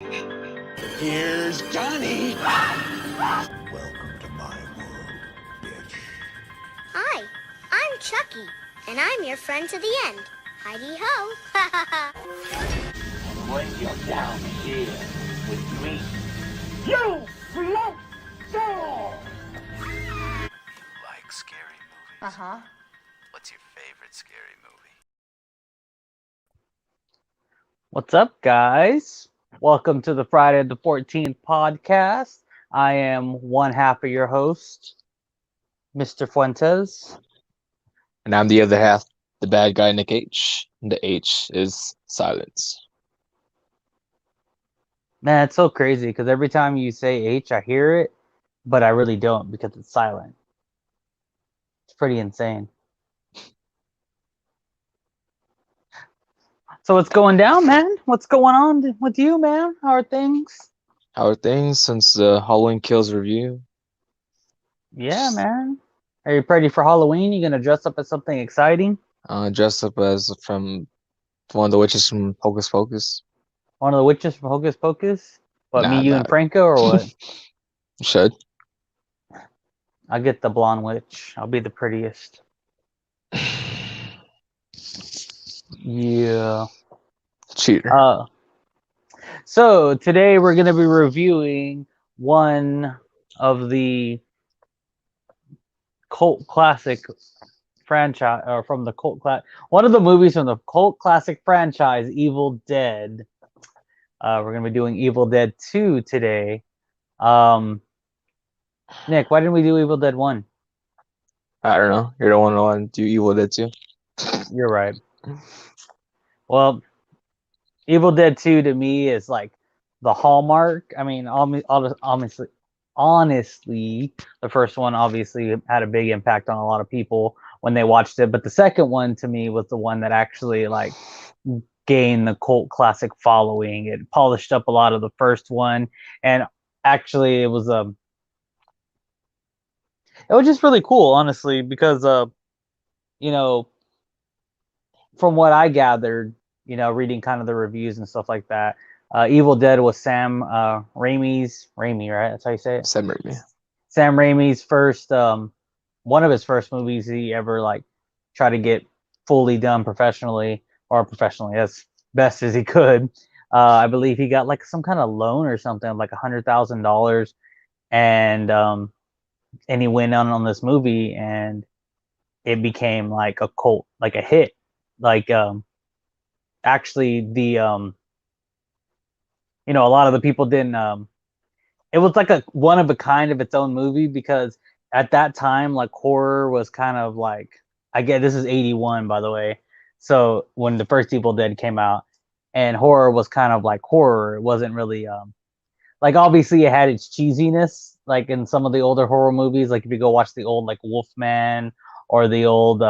Here's Johnny. Welcome to my world, bitch. Hi, I'm Chucky, and I'm your friend to the end. Heidi-ho. And when you're down here with me, You float down. Like scary movies? Uh-huh. What's your favorite scary movie? What's up, guys? Welcome to the Friday the 14th podcast. I am one half of your host, Mr. Fuentes. And I'm the other half, the bad guy, Nick H. And the H is silence. Man, it's so crazy because every time you say H, I hear it, but I really don't because it's silent. It's pretty insane. So what's going down, man? What's going on with you, man? How are things? How are things since the Halloween Kills review? Yeah, man. Are you ready for Halloween? You gonna dress up as something exciting? Dressed up as from one of the witches from Hocus Pocus. One of the witches from Hocus Pocus? What, me, Nah, you, nah. and Franco, or what? Should. I'll get the blonde witch. I'll be the prettiest. Yeah. Cheater. So today we're going to be reviewing one of the cult classic franchise, or from the one of the movies from the cult classic franchise, Evil Dead. We're going to be doing Evil Dead 2 today. Nick, why didn't we do Evil Dead 1? I don't know. You're the one who want to do Evil Dead 2. You're right. Well, Evil Dead 2 to me is like the hallmark. I mean, honestly, the first one obviously had a big impact on a lot of people when they watched it, but the second one to me was the one that actually like gained the cult classic following. It polished up a lot of the first one, and actually it was just really cool, honestly, because you know, from what I gathered, reading kind of the reviews and stuff like that, Evil Dead was Sam Raimi, right? That's how you say it. Sam Raimi. Sam Raimi's first, one of his first movies he ever like tried to get fully done professionally as best as he could. I believe he got like some kind of loan or something, like $100,000, and he went on this movie, and it became like a cult, like a hit, like actually the a lot of the people didn't it was like a one of a kind of its own movie, because at that time like horror was kind of like, I get this is 81 by the way, so when the first Evil Dead came out, and horror was kind of like horror, it wasn't really like, obviously it had its cheesiness like in some of the older horror movies, like if you go watch the old like Wolfman or the old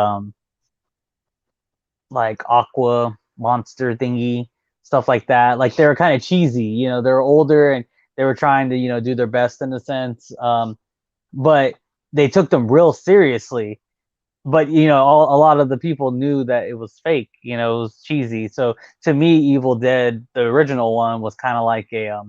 like Aqua monster thingy, stuff like that. Like they were kind of cheesy, they were older and they were trying to, do their best in a sense. But they took them real seriously. But a lot of the people knew that it was fake. It was cheesy. So to me, Evil Dead, the original one, was kind of like a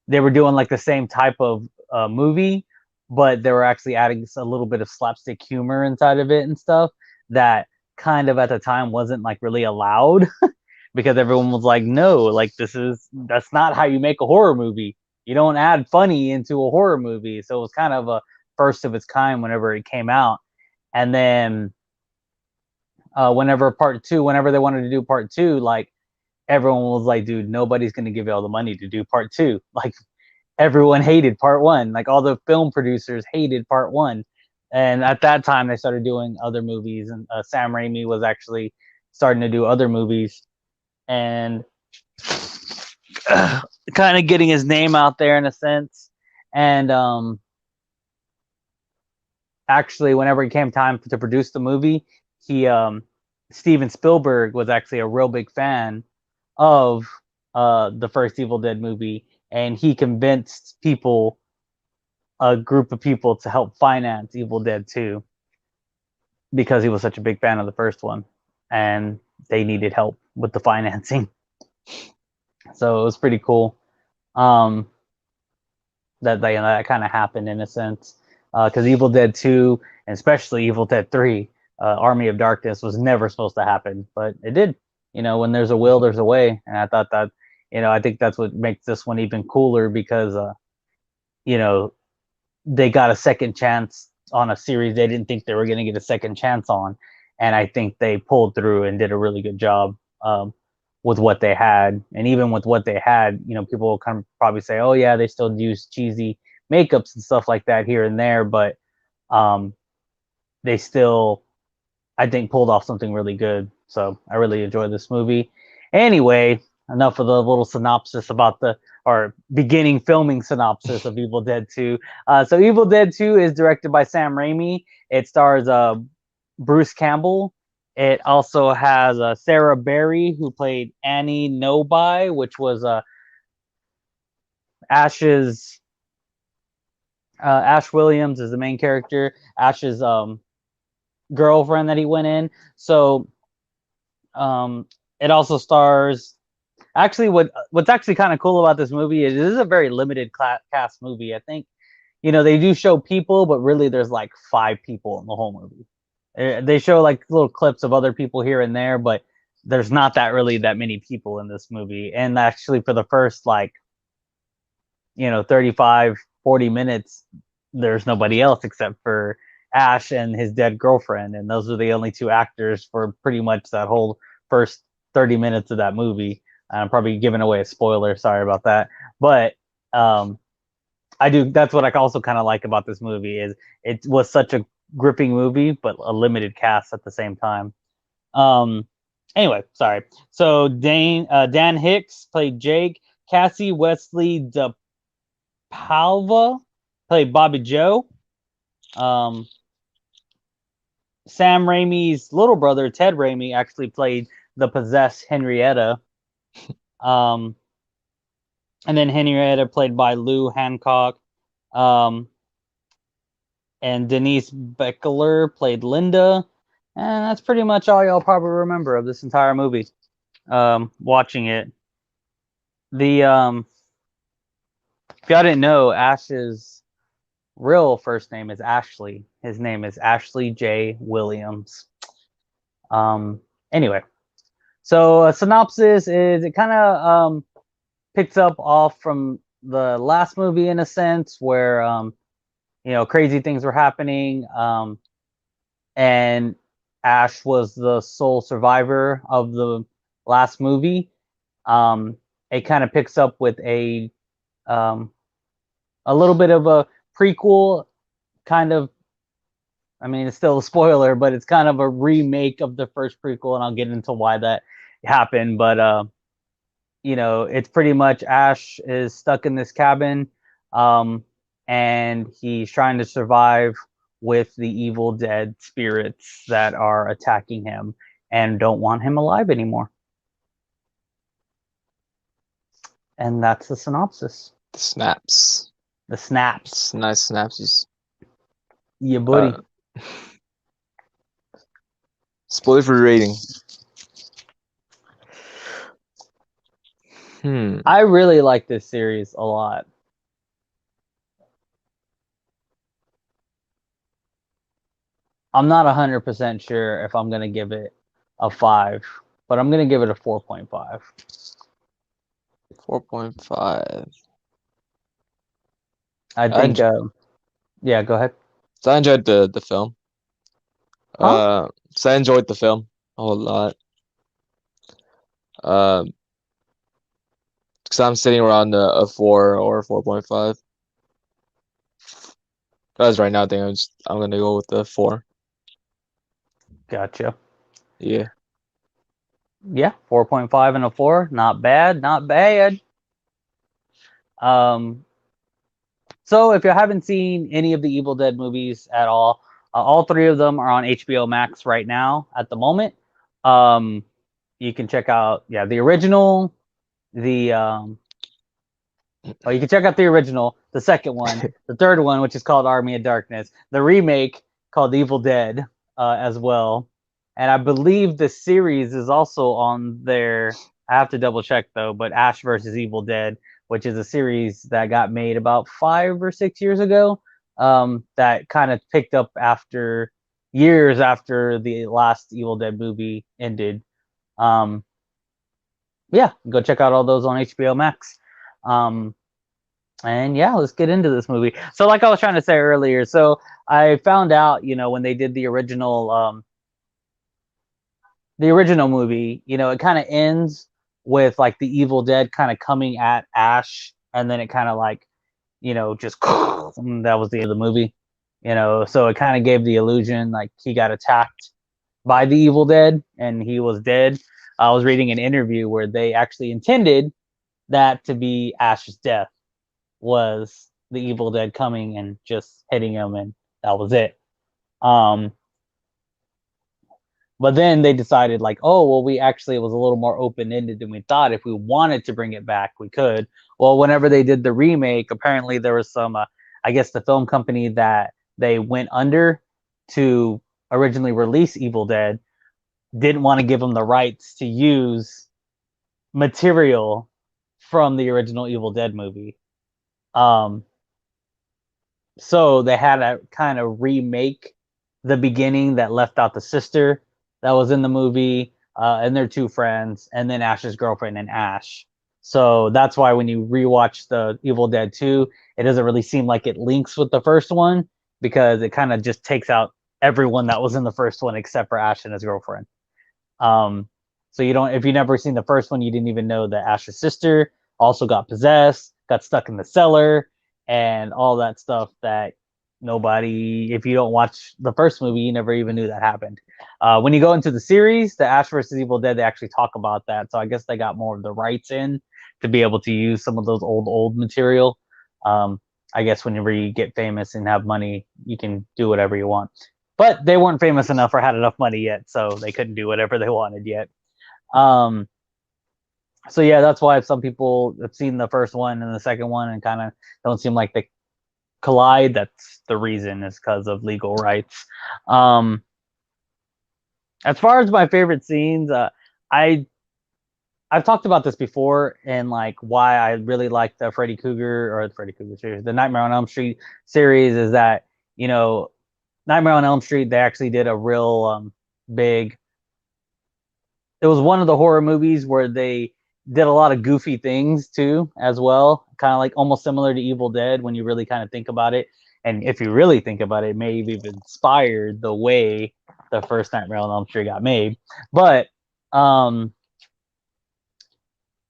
they were doing like the same type of movie, but they were actually adding a little bit of slapstick humor inside of it and stuff that kind of at the time wasn't like really allowed because everyone was like, no, like that's not how you make a horror movie. You don't add funny into a horror movie. So it was kind of a first of its kind whenever it came out. And then whenever they wanted to do part two, like everyone was like, dude, nobody's going to give you all the money to do part two. Like everyone hated part one. Like all the film producers hated part one. And at that time, they started doing other movies, and Sam Raimi was actually starting to do other movies, and kind of getting his name out there in a sense. And actually, whenever it came time to produce the movie, Steven Spielberg was actually a real big fan of the first Evil Dead movie, and he convinced a group of people to help finance Evil Dead 2 because he was such a big fan of the first one, and they needed help with the financing. So it was pretty cool. Um, that kind of happened in a sense, because Evil Dead 2 and especially Evil Dead 3, Army of Darkness was never supposed to happen, but it did. When there's a will, there's a way, and I thought that, I think that's what makes this one even cooler because, you know, they got a second chance on a series they didn't think they were going to get a second chance on, and I think they pulled through and did a really good job. With what they had, and even with what they had, people will kind of probably say, "Oh yeah, they still use cheesy makeups and stuff like that here and there," but they still, I think, pulled off something really good. So I really enjoyed this movie. Anyway, enough of the little synopsis about the or beginning filming synopsis of Evil Dead 2. So Evil Dead 2 is directed by Sam Raimi. It stars Bruce Campbell. It also has Sarah Berry, who played Annie Nobi, which was Ash's. Ash Williams is the main character. Ash's girlfriend that he went in. So it also stars. Actually, what's actually kind of cool about this movie is this is a very limited cast movie. I think, they do show people, but really there's like 5 people in the whole movie. They show like little clips of other people here and there, but there's not that many people in this movie. And actually, for the first 35, 40 minutes, there's nobody else except for Ash and his dead girlfriend, and those are the only 2 actors for pretty much that whole first 30 minutes of that movie. I'm probably giving away a spoiler. Sorry about that, but I do. That's what I also kind of like about this movie is it was such a gripping movie, but a limited cast at the same time. Anyway, sorry. So Dan Hicks played Jake. Cassie Wesley DePalva played Bobby Joe. Sam Raimi's little brother, Ted Raimi, actually played the possessed Henrietta. And then Henrietta played by Lou Hancock. And Denise Beckler played Linda. And that's pretty much all y'all probably remember of this entire movie. Watching it. If y'all didn't know, Ash's real first name is Ashley. His name is Ashley J. Williams. Anyway, so a synopsis is it kind of picks up off from the last movie in a sense where crazy things were happening, and Ash was the sole survivor of the last movie. It kind of picks up with a little bit of a prequel, kind of. I mean, it's still a spoiler, but it's kind of a remake of the first prequel, and I'll get into why that happened. But it's pretty much Ash is stuck in this cabin, and he's trying to survive with the evil dead spirits that are attacking him and don't want him alive anymore. And that's the synopsis. The snaps. The snaps. It's nice synopsis. Yeah, buddy. Spoiler-free rating. I really like this series a lot. I'm not 100% sure if I'm going to give it a 5, but I'm going to give it a 4.5. 4.5. I think, yeah, go ahead. So I enjoyed the film. Huh? So I enjoyed the film a whole lot. Because I'm sitting around a 4 or 4.5. Because right now, I think I'm gonna go with the 4. Gotcha. Yeah. Yeah, 4.5 and a 4. Not bad, not bad. So if you haven't seen any of the Evil Dead movies at all 3 of them are on HBO Max right now at the moment. You can check out the original, you can check out the original, the second one, the third one, which is called Army of Darkness, the remake called Evil Dead as well. And I believe the series is also on there I have to double check though, but Ash versus Evil Dead, which is a series that got made about 5 or 6 years ago, that kind of picked up after years after the last Evil Dead movie ended. Um, yeah, go check out all those on HBO Max. And yeah, let's get into this movie. So, like I was trying to say earlier, so I found out, when they did the original movie, it kind of ends with like the Evil Dead kind of coming at Ash, and then it kind of like, just that was the end of the movie. So it kind of gave the illusion like he got attacked by the Evil Dead and he was dead. I was reading an interview where they actually intended that to be Ash's death, was the Evil Dead coming and just hitting him, and that was it. But then they decided, like, oh, well, we actually, it was a little more open-ended than we thought. If we wanted to bring it back, we could. Well, whenever they did the remake, apparently there was some, I guess the film company that they went under to originally release Evil Dead didn't want to give them the rights to use material from the original Evil Dead movie. So they had to kind of remake the beginning that left out the sister that was in the movie, and their two friends, and then Ash's girlfriend and Ash. So that's why when you rewatch the Evil Dead 2, it doesn't really seem like it links with the first one, because it kind of just takes out everyone that was in the first one except for Ash and his girlfriend. So you don't, if you never seen the first one, you didn't even know that Ash's sister also got possessed, got stuck in the cellar, and all that stuff that nobody, if you don't watch the first movie, you never even knew that happened. When you go into the series, the Ash versus Evil Dead, they actually talk about that. So I guess they got more of the rights in to be able to use some of those old material. I guess whenever you get famous and have money, you can do whatever you want. But they weren't famous enough or had enough money yet, so they couldn't do whatever they wanted yet. So yeah, that's why some people have seen the first one and the second one and kind of don't seem like they collide. That's the reason, is because of legal rights. As far as my favorite scenes, I've talked about this before, and like why I really like the Freddy Krueger series, the Nightmare on Elm Street series, is that Nightmare on Elm Street, they actually did a real big. It was one of the horror movies where they did a lot of goofy things too, as well, kind of like almost similar to Evil Dead when you really kind of think about it. And if you really think about it, it may have even inspired the way the first Nightmare on Elm Street got made. But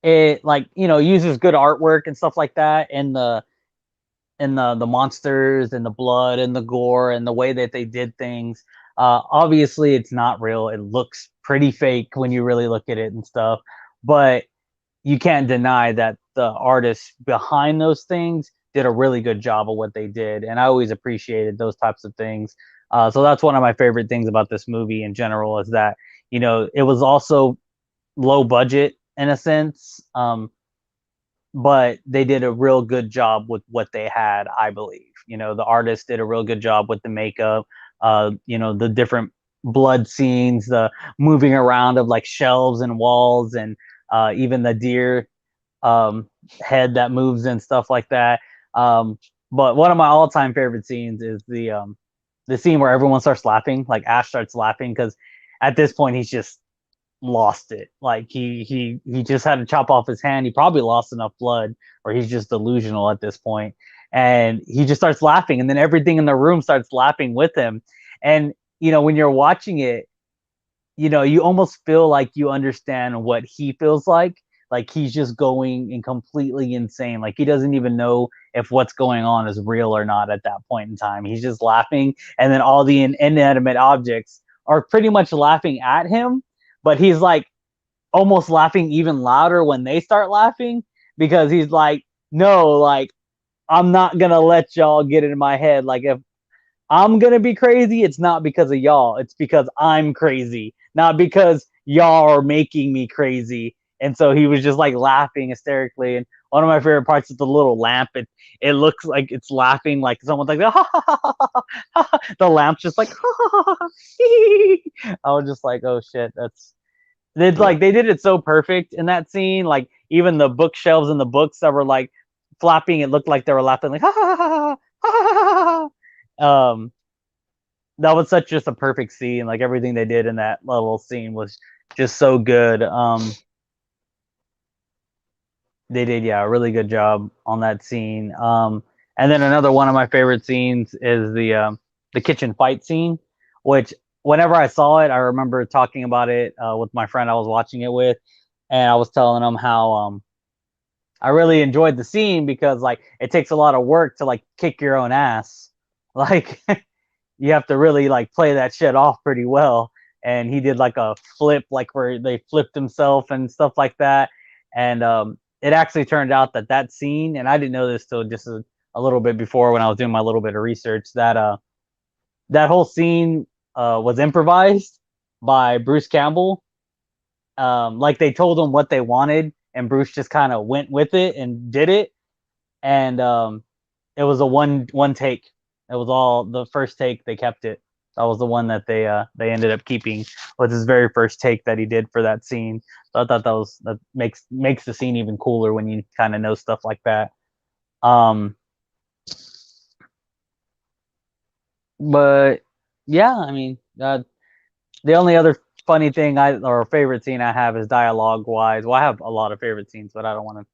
it, like, uses good artwork and stuff like that, and the monsters and the blood and the gore and the way that they did things. Obviously, it's not real. It looks pretty fake when you really look at it and stuff. But you can't deny that the artists behind those things did a really good job of what they did. And I always appreciated those types of things. So that's one of my favorite things about this movie in general, is that, it was also low budget in a sense. But they did a real good job with what they had, I believe. The artist did a real good job with the makeup, the different blood scenes, the moving around of like shelves and walls, and even the deer head that moves and stuff like that. But one of my all-time favorite scenes is the scene where everyone starts laughing, like Ash starts laughing, because at this point he's just lost it. Like he just had to chop off his hand. He probably lost enough blood, or he's just delusional at this point. And he just starts laughing, and then everything in the room starts laughing with him. And when you're watching it, you almost feel like you understand what he feels like. Like he's just going and completely insane. Like he doesn't even know if what's going on is real or not at that point in time. He's just laughing, and then all the inanimate objects are pretty much laughing at him. But he's like almost laughing even louder when they start laughing, because he's like, no, like, I'm not going to let y'all get in my head. Like, if I'm going to be crazy, it's not because of y'all. It's because I'm crazy, not because y'all are making me crazy. And so he was just like laughing hysterically. And one of my favorite parts is the little lamp. It looks like it's laughing, like someone's like, ha, ha, ha, ha, ha. The lamp's just like, ha, ha, ha, ha. I was just like, oh shit, that's They did it so perfect in that scene. Like even the bookshelves and the books that were like flapping, it looked like they were laughing like ha ha ha ha ha ha ha. That was such just a perfect scene. Like everything they did in that little scene was just so good. They did, yeah, a really good job on that scene. And then another one of my favorite scenes is the kitchen fight scene, which whenever I saw it, I remember talking about it with my friend I was watching it with, and I was telling him how I really enjoyed the scene because like it takes a lot of work to like kick your own ass. Like you have to really like play that shit off pretty well. And he did like a flip, like where they flipped himself and stuff like that. And it actually turned out that that scene, and I didn't know this till just a little bit before when I was doing my little bit of research, that that whole scene was improvised by Bruce Campbell. Like they told him what they wanted, and Bruce just kind of went with it and did it. And it was a one take. It was all the first take. They kept it. That was the one that they ended up keeping. Was his very first take that he did for that scene. So I thought that makes the scene even cooler when you kind of know stuff like that. But yeah, I mean, the only other funny thing or favorite scene I have is dialogue wise. Well, I have a lot of favorite scenes, but I don't want to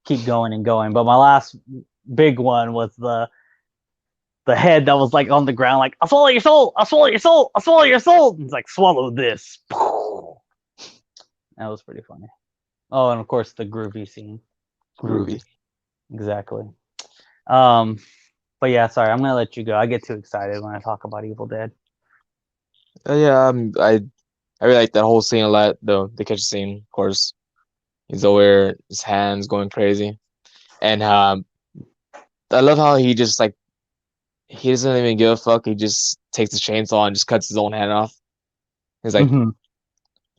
keep going and going. But my last big one was the head that was like on the ground, like, I'll swallow your soul, I'll swallow your soul, I'll swallow your soul. And it's like, swallow this. That was pretty funny. Oh, and of course the groovy scene. Groovy. Exactly. But yeah, sorry, I'm gonna let you go. I get too excited when I talk about Evil Dead. Yeah, I really like that whole scene a lot. The kitchen scene, of course. He's over his hands going crazy, and I love how he just like he doesn't even give a fuck. He just takes the chainsaw and just cuts his own hand off. He's like, Mm-hmm.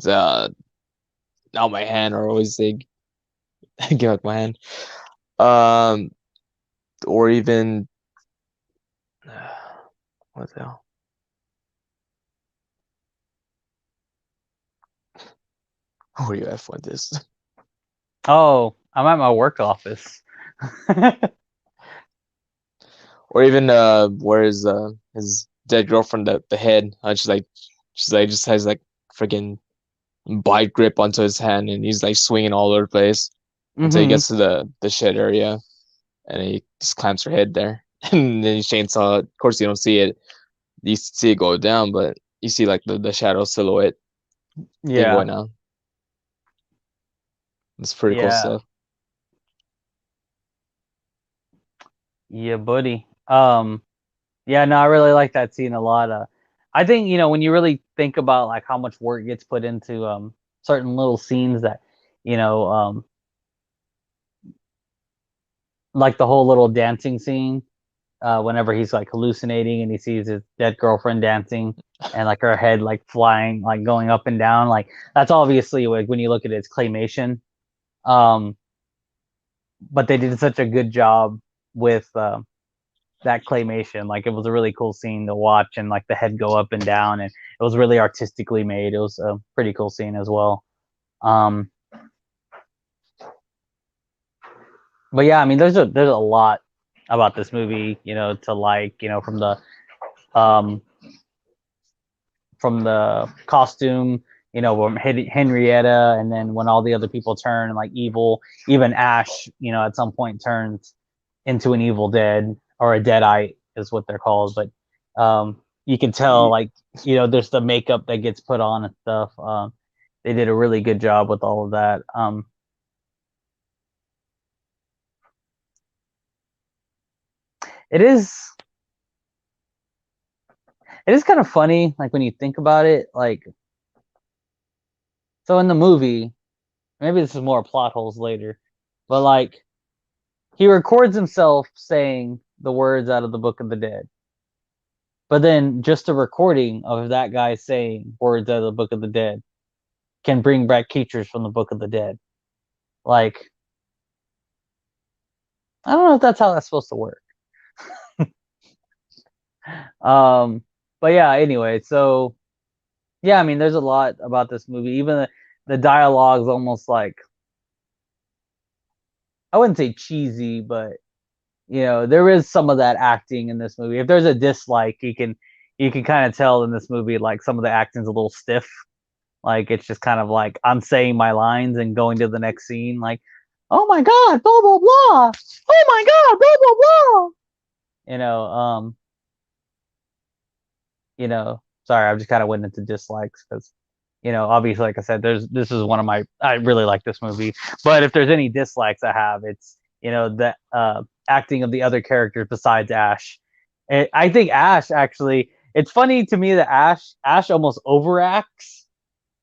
uh, not my hand, or always say, give up my hand. Um, or even what the hell? Where you at with this? Oh, I'm at my work office. Or even where is his dead girlfriend, the head? She's like just has like freaking bite grip onto his hand, and he's like swinging all over the place until he Mm-hmm. gets to the shed area, and he just clamps her head there, and then he chainsaw. Of course, you don't see it. You see it go down, but you see like the shadow silhouette thing Yeah. going on. It's pretty cool Yeah. stuff. Yeah, buddy. Yeah, no, I really like that scene a lot. I think, when you really think about like how much work gets put into certain little scenes that, you know, like the whole little dancing scene, whenever he's like hallucinating and he sees his dead girlfriend dancing and like her head like flying, like going up and down, like that's obviously like when you look at it, it's claymation. Um, but they did such a good job with that claymation. Like it was a really cool scene to watch, and like the head go up and down, and it was really artistically made. It was a pretty cool scene as well. Um, but yeah, I mean, there's a lot about this movie, to like, um, from the costume, from Henrietta, and then when all the other people turn like evil, even Ash, at some point turns into an Evil Dead or a Deadite is what they're called. But you can tell, like, there's the makeup that gets put on and stuff. They did a really good job with all of that. It is kind of funny, like when you think about it. Like, so in the movie, maybe this is more plot holes later, but like he records himself saying the words out of the Book of the Dead. But then just a recording of that guy saying words out of the Book of the Dead can bring back creatures from the Book of the Dead. Like, I don't know if that's how that's supposed to work. um, but yeah, anyway, so yeah, I mean, there's a lot about this movie. Even the dialogue's almost like, I wouldn't say cheesy, but there is some of that acting in this movie. If there's a dislike, you can kind of tell in this movie, like some of the acting's a little stiff. Like it's just kind of like I'm saying my lines and going to the next scene. Like, oh my god, blah blah blah. Oh my god, blah blah blah. You know, um, sorry, I just kind of went into dislikes because, obviously, like I said, this is one of I really like this movie. But if there's any dislikes I have, it's the acting of the other characters besides Ash. I think Ash actually. It's funny to me that Ash almost overacts.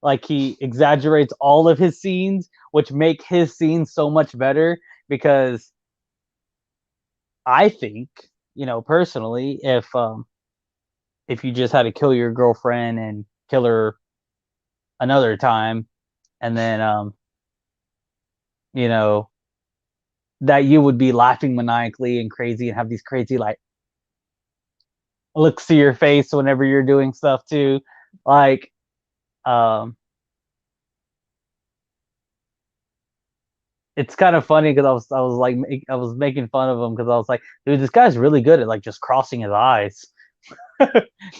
Like he exaggerates all of his scenes, which make his scenes so much better because I think, personally, if you just had to kill your girlfriend and kill her another time, and then you know, that you would be laughing maniacally and crazy and have these crazy like looks to your face whenever you're doing stuff too. Like um it's kind of funny because I was making fun of him because I was like, dude, this guy's really good at like just crossing his eyes.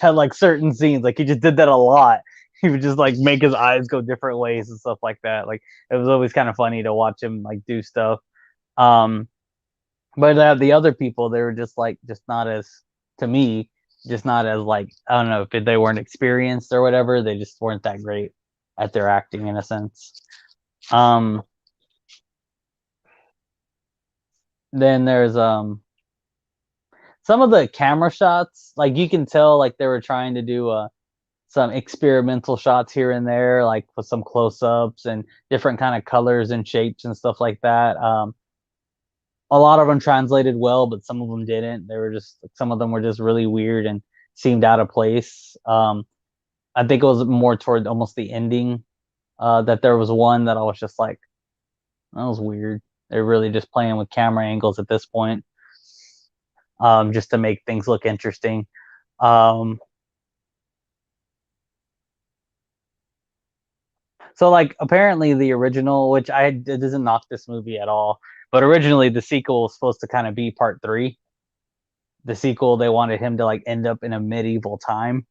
Had like certain scenes, like he just did that a lot. He would just like make his eyes go different ways and stuff like that. Like it was always kind of funny to watch him like do stuff. Um, but the other people, they were just not as, to me, just not as like, I don't know if they weren't experienced or whatever. They just weren't that great at their acting in a sense. Then there's some of the camera shots, like you can tell like they were trying to do some experimental shots here and there, like with some close-ups and different kind of colors and shapes and stuff like that. A lot of them translated well, but some of them didn't. They were just, some of them were just really weird and seemed out of place. I think it was more toward almost the ending that there was one that I was just like, that was weird. They're really just playing with camera angles at this point, just to make things look interesting. So like apparently the original, which it doesn't knock this movie at all, but originally the sequel was supposed to kind of be part 3. The sequel, they wanted him to like end up in a medieval time,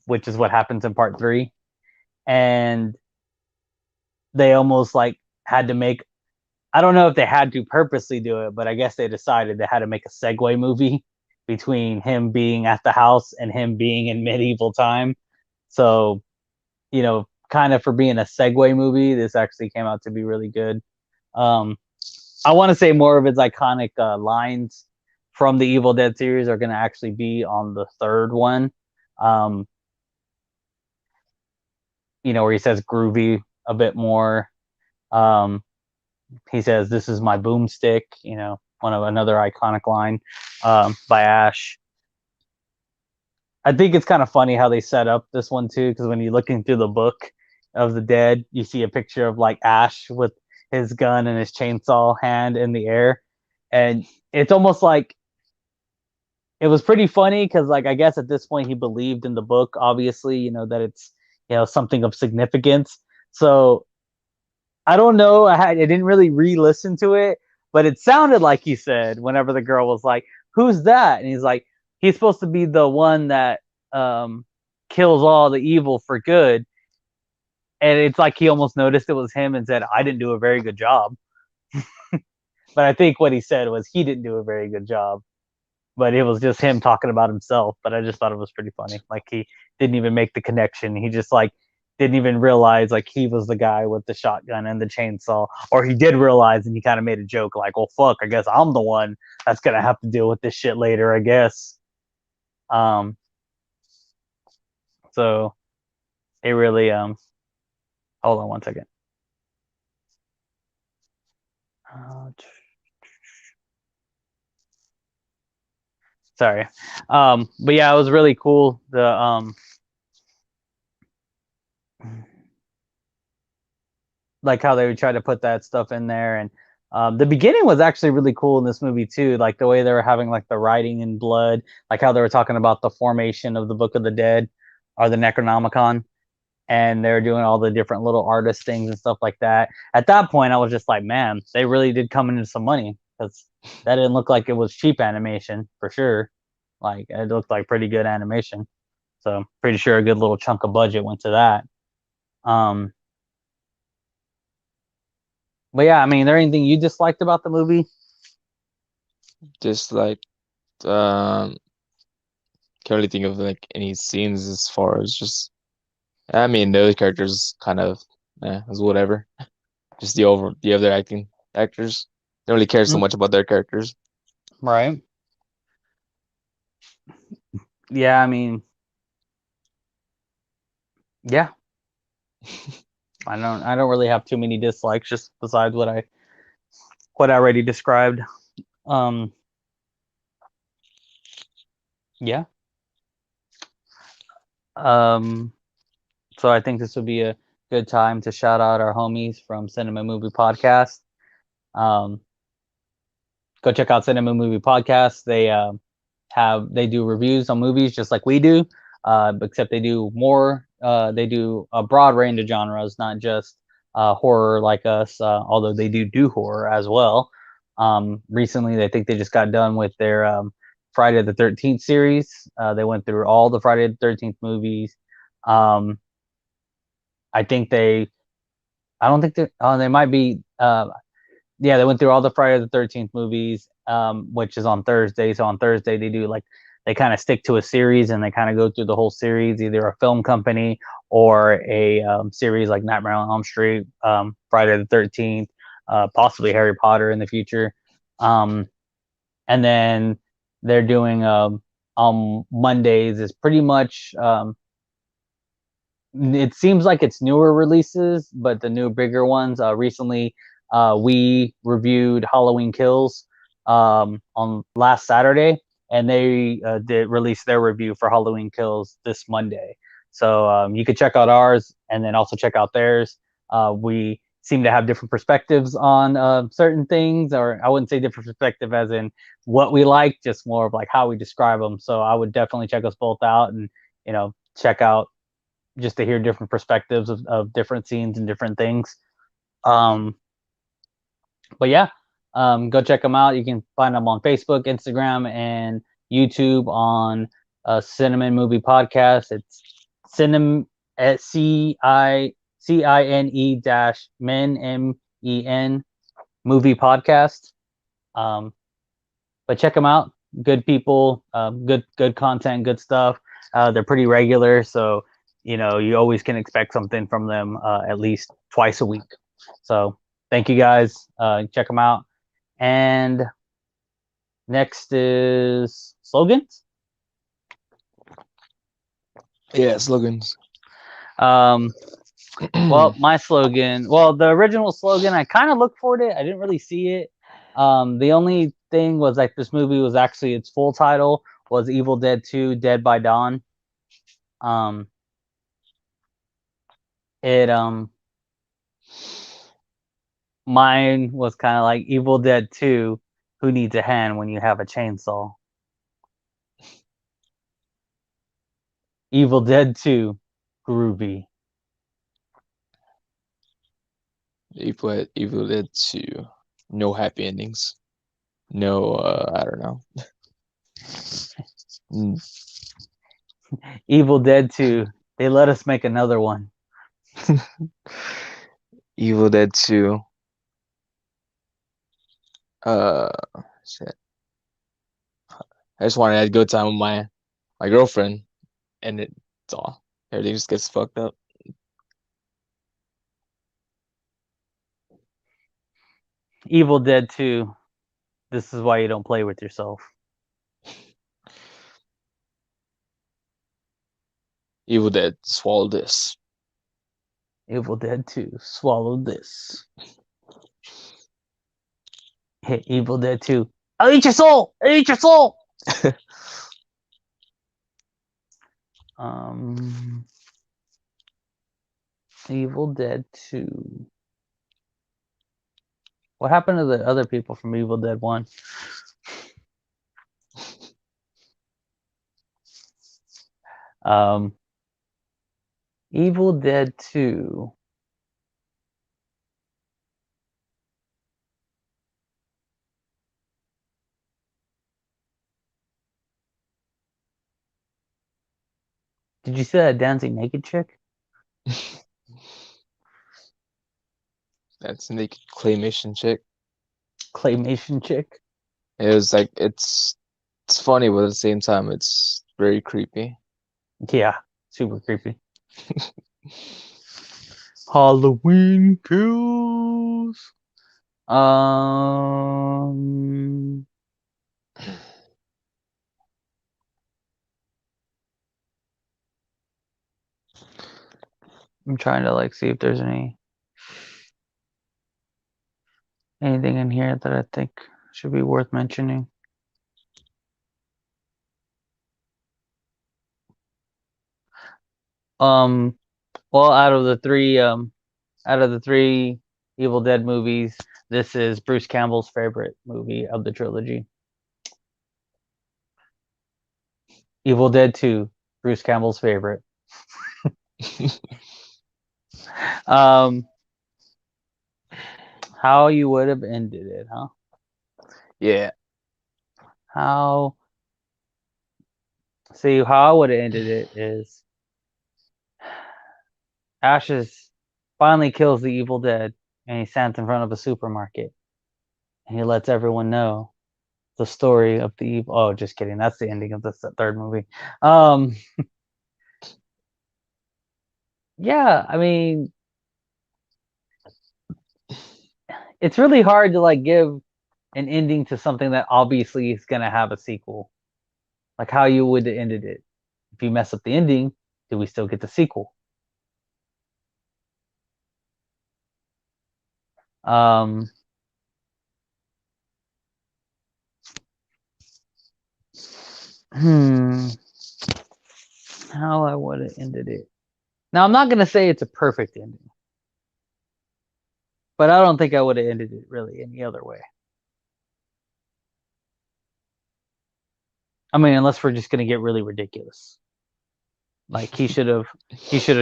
which is what happens in part 3, and they almost like had to make. I don't know if they had to purposely do it, but I guess they decided they had to make a segue movie between him being at the house and him being in medieval time. So, kind of for being a segue movie, this actually came out to be really good. Um, I want to say more of its iconic lines from the Evil Dead series are going to actually be on the third one. Um, where he says groovy a bit more. He says, "This is my boomstick," one of another iconic line by Ash. I think it's kind of funny how they set up this one too, because when you're looking through the book of the dead, you see a picture of like Ash with his gun and his chainsaw hand in the air, and it's almost like it was pretty funny because like I guess at this point he believed in the book, obviously, that it's something of significance. So I don't know. I didn't really re-listen to it, but it sounded like he said whenever the girl was like, "Who's that?" And he's like, he's supposed to be the one that kills all the evil for good. And it's like he almost noticed it was him and said, "I didn't do a very good job." But I think what he said was he didn't do a very good job. But it was just him talking about himself. But I just thought it was pretty funny. Like he didn't even make the connection. He just like didn't even realize like he was the guy with the shotgun and the chainsaw, or he did realize and he kind of made a joke like, "Well, fuck, I guess I'm the one that's gonna have to deal with this shit later, I guess." So it really hold on one second. Sorry. But yeah, it was really cool. The like how they would try to put that stuff in there, and the beginning was actually really cool in this movie too, like the way they were having like the writing in blood, like how they were talking about the formation of the Book of the Dead or the Necronomicon, and they're doing all the different little artist things and stuff like that. At that point, I was just like, man, they really did come into some money, because that didn't look like it was cheap animation for sure. Like, it looked like pretty good animation. So pretty sure a good little chunk of budget went to that. But yeah, I mean, there anything you disliked about the movie? Just like can't really think of like any scenes as far as just. I mean, those characters kind of, was whatever. Just the other actors don't really care so Mm, much about their characters. right. Yeah, I mean, yeah. I don't really have too many dislikes, just besides what I already described. Um, yeah. Um, so I think this would be a good time to shout out our homies from Cinema Movie Podcast. Um, go check out Cinema Movie Podcast. They do reviews on movies just like we do, except they do more. They do a broad range of genres, not just horror like us. Although they do horror as well. Recently, I think they just got done with their Friday the 13th series. They went through all the Friday the 13th movies. Um, I think they. I don't think they. Oh, they might be. Yeah, they went through all the Friday the 13th movies, which is on Thursday. So on Thursday, they kind of stick to a series, and they kind of go through the whole series, either a film company or a series like Nightmare on Elm Street, Friday the 13th, possibly Harry Potter in the future. Um, and then they're doing on Mondays is pretty much it seems like it's newer releases, but the new bigger ones. Recently, we reviewed Halloween Kills on last Saturday, and they did release their review for Halloween Kills this Monday. So you could check out ours, and then also check out theirs. We seem to have different perspectives on certain things, or I wouldn't say different perspective as in what we like, just more of like how we describe them. So I would definitely check us both out, and check out just to hear different perspectives of different scenes and different things. Um, but yeah, go check them out. You can find them on Facebook, Instagram, and YouTube on Cinnamon Movie Podcast. It's Cinem at CINE dash MEN movie podcast. But check them out. Good people, good content, good stuff. They're pretty regular, so you always can expect something from them at least twice a week. So thank you guys. Check them out. And next is slogans. Yeah, slogans. Well, my slogan. Well, the original slogan, I kind of looked for it. I didn't really see it. The only thing was like this movie was actually its full title was Evil Dead 2: Dead by Dawn. It Mine was kind of like Evil Dead 2: Who needs a hand when you have a chainsaw? Evil Dead 2: Groovy. Evil Dead 2. No happy endings. No, I don't know. Evil Dead 2. They let us make another one. Evil Dead 2. Uh, shit. I just wanted to have a good time with my girlfriend, and it's all everything just gets fucked up. Evil Dead 2. This is why you don't play with yourself. Evil Dead, swallow this. Evil Dead 2. Swallow this. Hit Evil Dead 2. I'll eat your soul! I'll eat your soul! Evil Dead 2. What happened to the other people from Evil Dead 1? Evil Dead 2. Did you see that dancing naked chick? That's naked claymation chick. Claymation chick? It was like it's funny, but at the same time, it's very creepy. Yeah, super creepy. Halloween Kills. Um, I'm trying to like see if there's anything in here that I think should be worth mentioning. Um, well, out of the three Evil Dead movies, this is Bruce Campbell's favorite movie of the trilogy. Evil Dead 2, Bruce Campbell's favorite. Um, how you would have ended it, huh? Yeah. How how I would have ended it is Ashes finally kills the Evil Dead and he stands in front of a supermarket and he lets everyone know the story of the evil. Oh, just kidding. That's the ending of the third movie. Um, yeah, I mean, it's really hard to like give an ending to something that obviously is gonna have a sequel. Like how you would have ended it. If you mess up the ending, do we still get the sequel? Um, hmm, how I would have ended it. Now I'm not gonna say it's a perfect ending, but I don't think I would have ended it really any other way. I mean, unless we're just gonna get really ridiculous. Like he should have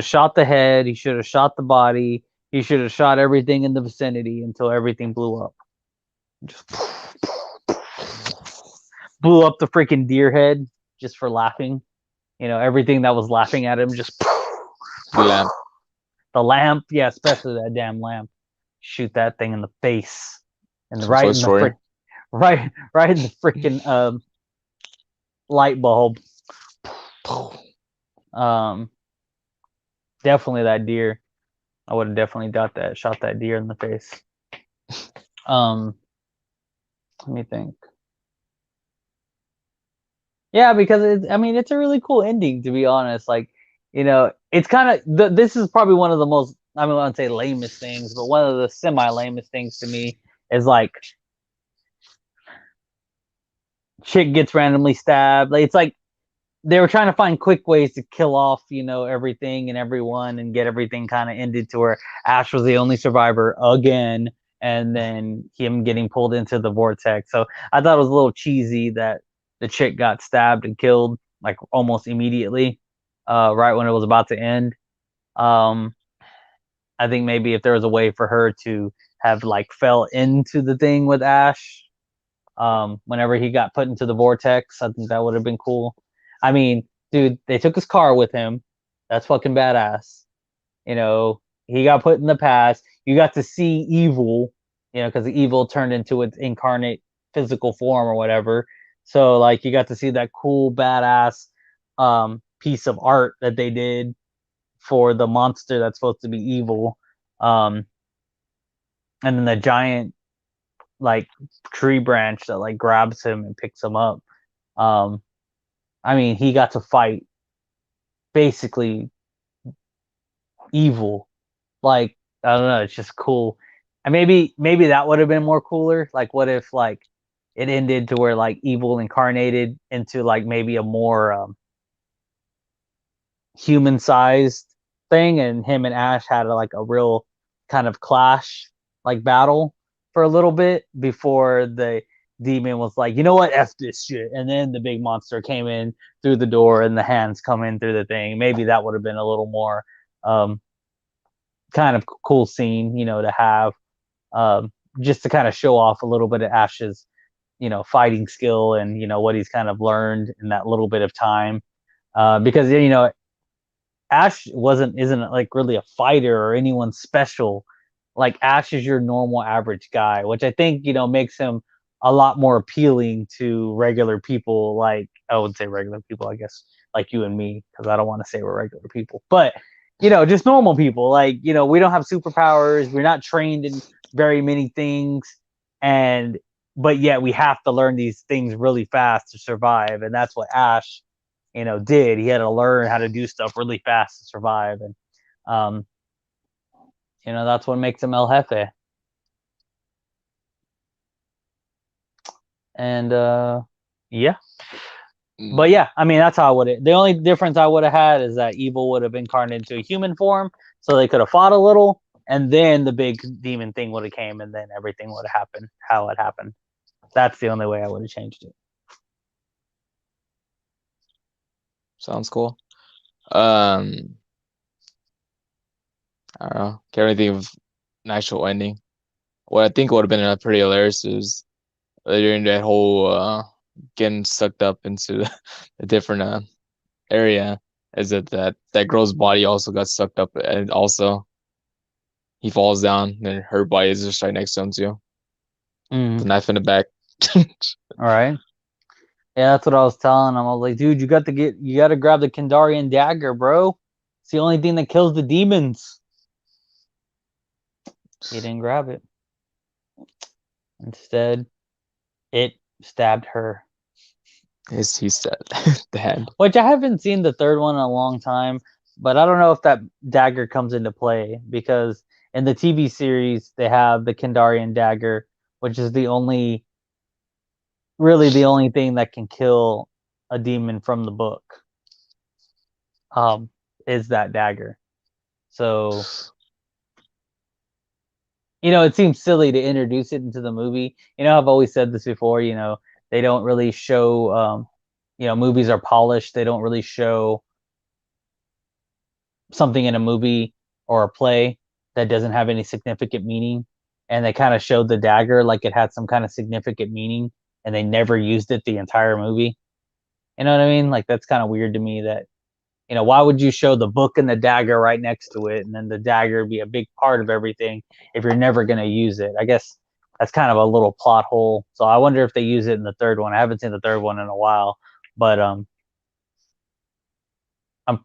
shot the head, he should have shot the body, he should have shot everything in the vicinity until everything blew up. Just blew up the freaking deer head just for laughing. You know, everything that was laughing at him just The lamp. the lamp, yeah, especially that damn lamp. Shoot that thing in the face. And From Toy Story. right in the freaking light bulb. Um, definitely that deer. I would have definitely shot that deer in the face. Let me think. Yeah, because I mean, it's a really cool ending to be honest. Like, you know, it's kind of this is probably one of the most I mean, I wouldn't say lamest things, but one of the semi lamest things to me is like chick gets randomly stabbed. Like, it's like they were trying to find quick ways to kill off, you know, everything and everyone and get everything kind of ended to where Ash was the only survivor again, and then him getting pulled into the vortex. So I thought it was a little cheesy that the chick got stabbed and killed like almost immediately, right when it was about to end. Um, I think maybe if there was a way for her to have like fell into the thing with Ash, whenever he got put into the vortex. I think that would have been cool. I mean, dude, they took his car with him. That's fucking badass. You know, he got put in the past. You got to see evil, you know, because the evil turned into its incarnate physical form or whatever. So, like, you got to see that cool, badass piece of art that they did for the monster that's supposed to be evil. Um, and then the giant like tree branch that like grabs him and picks him up. Um, I mean, he got to fight basically evil. Like, I don't know, it's just cool. And maybe that would have been more cooler. Like, what if like it ended to where like evil incarnated into like maybe a more human sized thing, and him and Ash had like a real kind of clash, like battle for a little bit before the demon was like, you know what, F this shit. And then the big monster came in through the door and the hands come in through the thing. Maybe that would have been a little more Um, kind of cool scene, to have, just to kind of show off a little bit of Ash's, fighting skill and what he's kind of learned in that little bit of time. Because Ash isn't like really a fighter or anyone special. Like Ash is your normal average guy, which I think makes him a lot more appealing to regular people. Like I would say regular people, I guess, like you and me, because I don't want to say we're regular people, but just normal people. Like we don't have superpowers, we're not trained in very many things, and but yet we have to learn these things really fast to survive, and that's what Ash did. He had to learn how to do stuff really fast to survive, and um, that's what makes him El Jefe. And yeah, but yeah, I mean that's how I would. The only difference I would have had is that Evil would have incarnated into a human form, so they could have fought a little, and then the big demon thing would have came, and then everything would have happened how it happened. That's the only way I would have changed it. Sounds cool. I don't know. Can't really think of an actual ending. What I think would have been pretty hilarious is during that whole getting sucked up into a different area. Is that girl's body also got sucked up, and also he falls down, and her body is just right next to him too. The knife in the back. All right. Yeah, that's what I was telling him. I was like, dude, you got to grab the Kandarian dagger, bro. It's the only thing that kills the demons. He didn't grab it. Instead, it stabbed her. He said the hand. Which I haven't seen the third one in a long time, but I don't know if that dagger comes into play, because in the TV series they have the Kandarian dagger, which is really the only thing that can kill a demon from the book. Is that dagger. So it seems silly to introduce it into the movie. I've always said this before, they don't really show movies are polished. They don't really show something in a movie or a play that doesn't have any significant meaning. And they kind of showed the dagger like it had some kind of significant meaning, and they never used it the entire movie. You know what I mean? Like that's kind of weird to me that, why would you show the book and the dagger right next to it, and then the dagger be a big part of everything if you're never going to use it? I guess that's kind of a little plot hole. So I wonder if they use it in the third one. I haven't seen the third one in a while, but I'm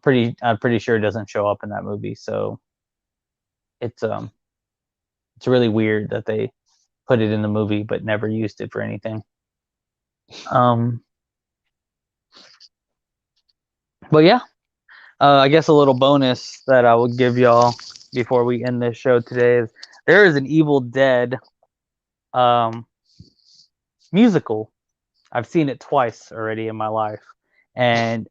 pretty sure it doesn't show up in that movie. So it's really weird that they put it in the movie but never used it for anything. But yeah, I guess a little bonus that I would give y'all before we end this show today is there is an Evil Dead musical. I've seen it twice already in my life, and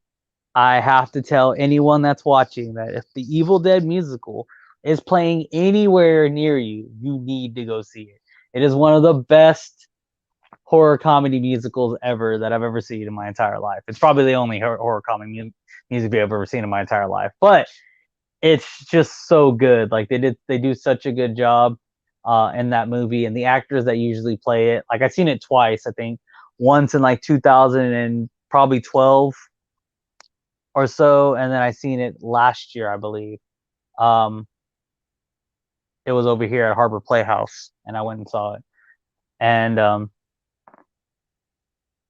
I have to tell anyone that's watching that if the Evil Dead musical is playing anywhere near you, you need to go see it. It is one of the best horror comedy musicals ever that I've ever seen in my entire life. It's probably the only horror comedy music I've ever seen in my entire life, but it's just so good. Like they do such a good job in that movie, and the actors that usually play it. Like I've seen it twice. I think once in like 2000 and probably 12 or so, and then I seen it last year, I believe. It was over here at Harbor Playhouse, and I went and saw it. And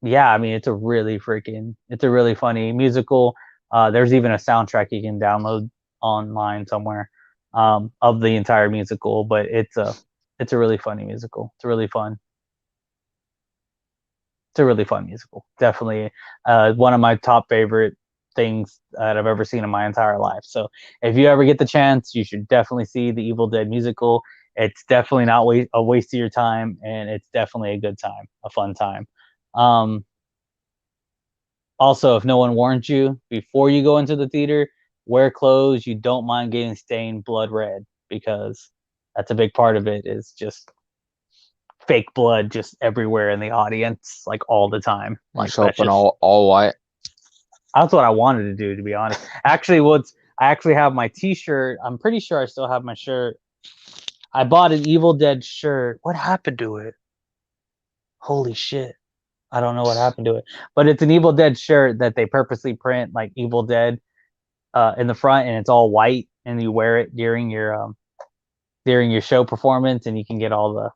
yeah, I mean, it's a really funny musical. There's even a soundtrack you can download online somewhere of the entire musical, but it's a really funny musical. It's a really fun musical. Definitely one of my top favorite things that I've ever seen in my entire life. So if you ever get the chance, you should definitely see the Evil Dead musical. It's definitely not a waste of your time, and it's definitely a good time, a fun time. Also, if no one warned you before you go into the theater, wear clothes you don't mind getting stained blood red, because that's a big part of it, is just fake blood just everywhere in the audience, like all the time. Like show up in all white. That's what I wanted to do, to be honest. Actually, I actually have my T-shirt. I'm pretty sure I still have my shirt. I bought an Evil Dead shirt. What happened to it? Holy shit. I don't know what happened to it. But it's an Evil Dead shirt that they purposely print like Evil Dead in the front, and it's all white, and you wear it during your show performance, and you can get all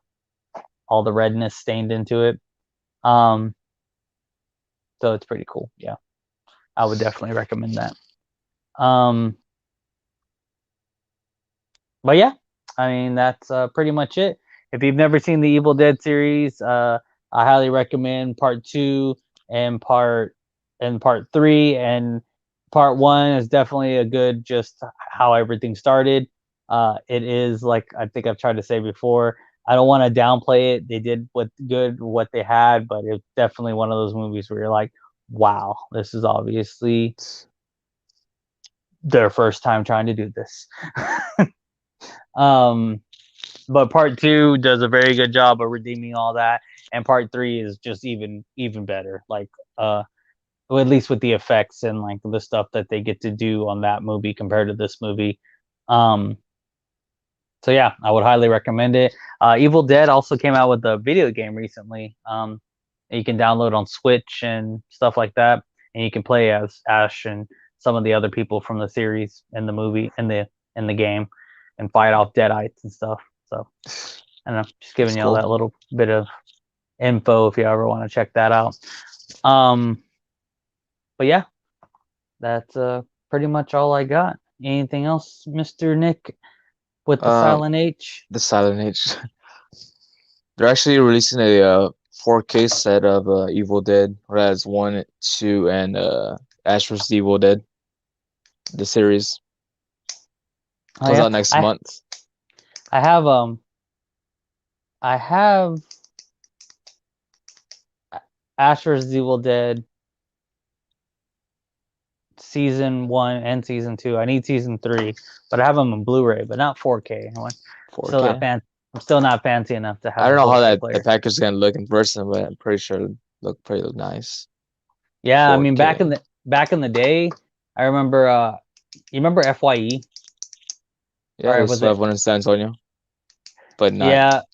the redness stained into it. So it's pretty cool. Yeah. I would definitely recommend that. But yeah, I mean that's pretty much it. If you've never seen the Evil Dead series, I highly recommend part 2 and part 3, and part 1 is definitely a good just how everything started. It is like I think I've tried to say before. I don't want to downplay it. They did what they had, but it's definitely one of those movies where you're like, wow, this is obviously their first time trying to do this. But part 2 does a very good job of redeeming all that, and part 3 is just even better. Like well, at least with the effects and like the stuff that they get to do on that movie compared to this movie. So yeah, I would highly recommend it. Evil Dead also came out with a video game recently. You can download on Switch and stuff like that, and you can play as Ash and some of the other people from the series in the movie in the game, and fight off Deadites and stuff. So I don't know, just giving you all that little bit of info if you ever want to check that out. But yeah, that's pretty much all I got. Anything else, Mr. Nick, with the Silent H? The Silent H. They're actually releasing a 4K set of Evil Dead, whereas 1, 2, and Ash vs. Evil Dead, the series. Comes out next month. I have Ash vs. Evil Dead season 1 and season 2. I need season 3, but I have them on Blu-ray, but not 4K. 4K. I'm still not fancy enough to have. I don't know how the player. package is gonna look in person, but I'm pretty sure it'll look pretty nice. Yeah, 4K. I mean back in the day, I remember. You remember FYE? Yeah, there was one in San Antonio, but not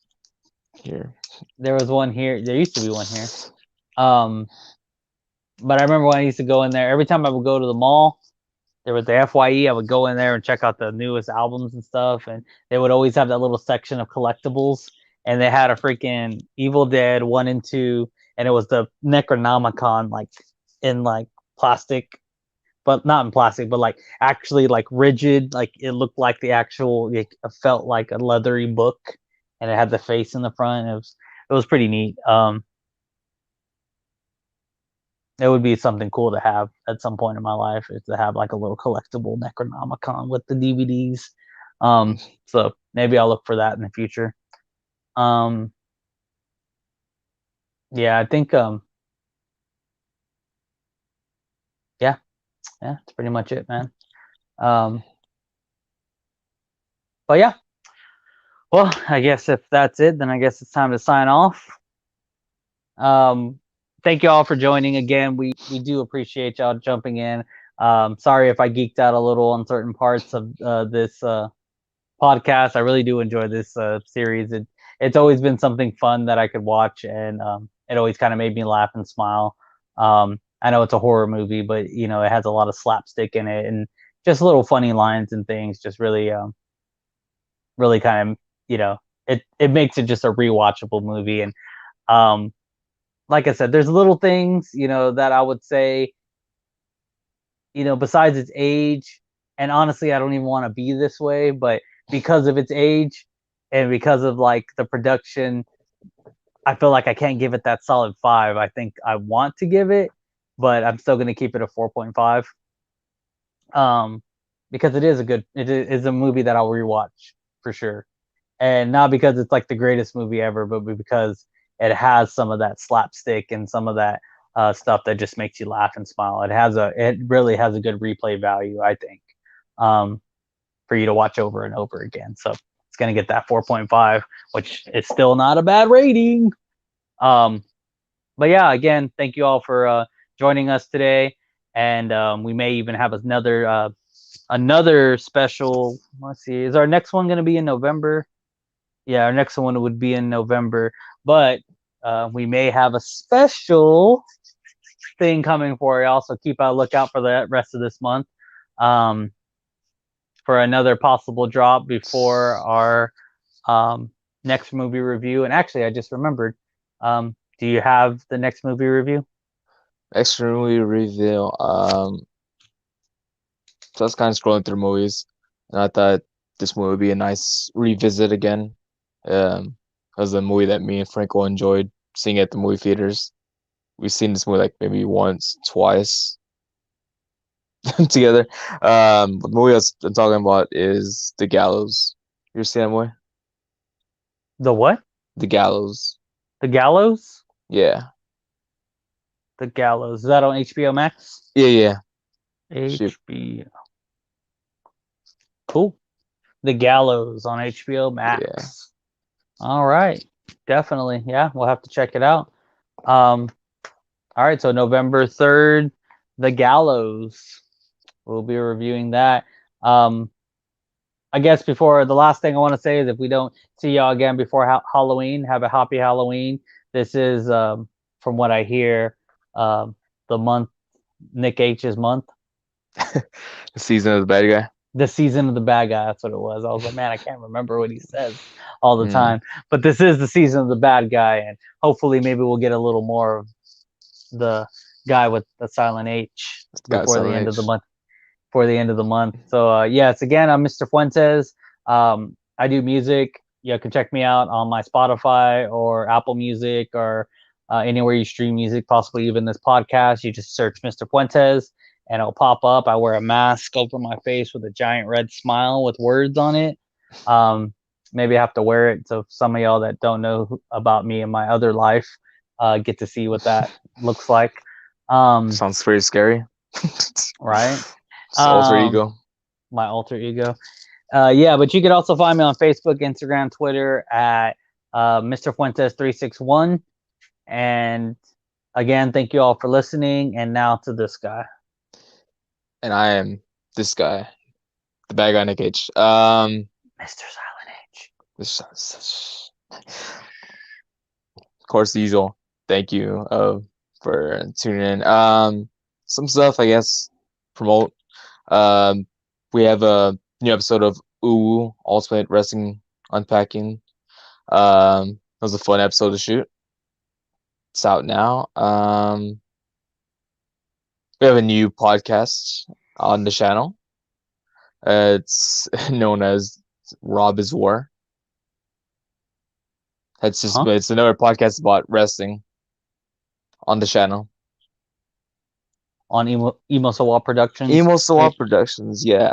here. There was one here. There used to be one here. But I remember when I used to go in there. Every time I would go to the mall, there was the FYE. I would go in there and check out the newest albums and stuff, and they would always have that little section of collectibles. And they had a freaking Evil Dead 1 and 2, and it was the Necronomicon, like in like plastic, but not in plastic, but like actually like rigid. Like it looked like the actual. It felt like a leathery book, and it had the face in the front. It was pretty neat. It would be something cool to have at some point in my life, is to have like a little collectible Necronomicon with the DVDs. So maybe I'll look for that in the future. Yeah, I think yeah, that's pretty much it, man. But yeah. Well, I guess if that's it, then I guess it's time to sign off. Thank you all for joining again. We do appreciate y'all jumping in. Sorry if I geeked out a little on certain parts of this podcast. I really do enjoy this series. It's always been something fun that I could watch, and it always kind of made me laugh and smile. I know it's a horror movie, but you know, it has a lot of slapstick in it and just little funny lines and things. Just really, really kind of, you know, it makes it just a rewatchable movie. And like I said, there's little things, you know, that I would say, you know, besides its age, and honestly, I don't even want to be this way, but because of its age and because of like the production, I feel like I can't give it that solid 5. I think I want to give it, but I'm still going to keep it a 4.5. Because it is a movie that I'll rewatch for sure. And not because it's like the greatest movie ever, but because it has some of that slapstick and some of that stuff that just makes you laugh and smile. It really has a good replay value, I think, for you to watch over and over again. So it's going to get that 4.5, which is still not a bad rating. But yeah, again, thank you all for joining us today. And we may even have another another special. Let's see, is our next one going to be in November? Yeah, our next one would be in November, but we may have a special thing coming for you. Also, keep a lookout for the rest of this month for another possible drop before our next movie review. And actually, I just remembered. Do you have the next movie review? Extra movie reveal. So I was kind of scrolling through movies, and I thought this movie would be a nice revisit again. It was a movie that me and Franco enjoyed seeing at the movie theaters. We've seen this movie like maybe once, twice together. The movie I'm talking about is The Gallows. You ever seen that movie? The what? The Gallows. The Gallows? Yeah. The Gallows. Is that on HBO Max? Yeah. Shoot. HBO. Cool. The Gallows on HBO Max. Yeah. All right. Definitely. Yeah, we'll have to check it out. All right, so November 3rd, The Gallows. We'll be reviewing that. I guess before the last thing I want to say is if we don't see y'all again before Halloween, have a happy Halloween. This is, from what I hear, the month, Nick H's month. The season of the bad guy. The season of the bad guy. That's what it was. I was like, man, I can't remember what he says all the time. But this is the season of the bad guy, and hopefully maybe we'll get a little more of the guy with the silent H before the end of the month. For the end of the month. So yes, again, I'm Mr. Fuentes. I do music. You can check me out on my Spotify or Apple Music or anywhere you stream music, possibly even this podcast. You just search Mr. Fuentes and it'll pop up. I wear a mask over my face with a giant red smile with words on it. Maybe I have to wear it so some of y'all that don't know about me and my other life get to see what that looks like. Sounds pretty scary. Right? Alter ego. My alter ego. Yeah, but you can also find me on Facebook, Instagram, Twitter at Mr. Fuentes 361. And again, thank you all for listening. And now to this guy. And I am this guy, the bad guy, Nick H. Mr. Silent H. Of course, the usual. Thank you for tuning in. Some stuff, I guess, promote. We have a new episode of Ooh Ultimate Wrestling Unpacking. It was a fun episode to shoot. It's out now. We have a new podcast on the channel. It's known as Rob is War. It's just it's another podcast about wrestling on the channel. On Emo Sawa Productions. Emo Sawa Productions, yeah.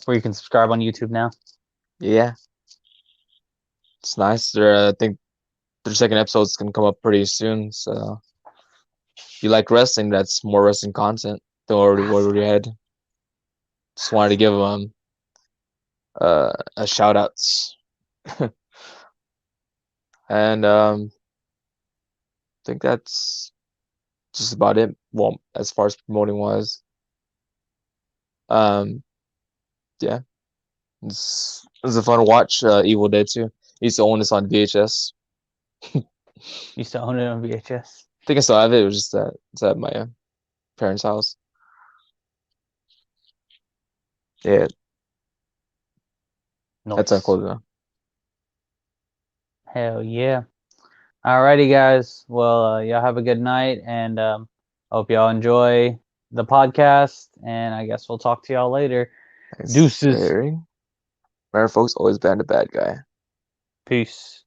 Where you can subscribe on YouTube now. Yeah. It's nice. I think their second episode's gonna come up pretty soon. So if you like wrestling, that's more wrestling content than what we already had. Just wanted to give them a shout outs. And I think that's just about it. Well, as far as promoting wise. Yeah. It was a fun watch. Evil Dead 2. I used to own this on VHS. Used to own it on VHS. I think I still have it. It was just that it's at my parents' house. Yeah. Nice. That's our closing. Hell yeah. Alrighty, guys. Well, y'all have a good night, and hope y'all enjoy the podcast. And I guess we'll talk to y'all later. Deuces. Remember, folks, always ban the bad guy. Peace.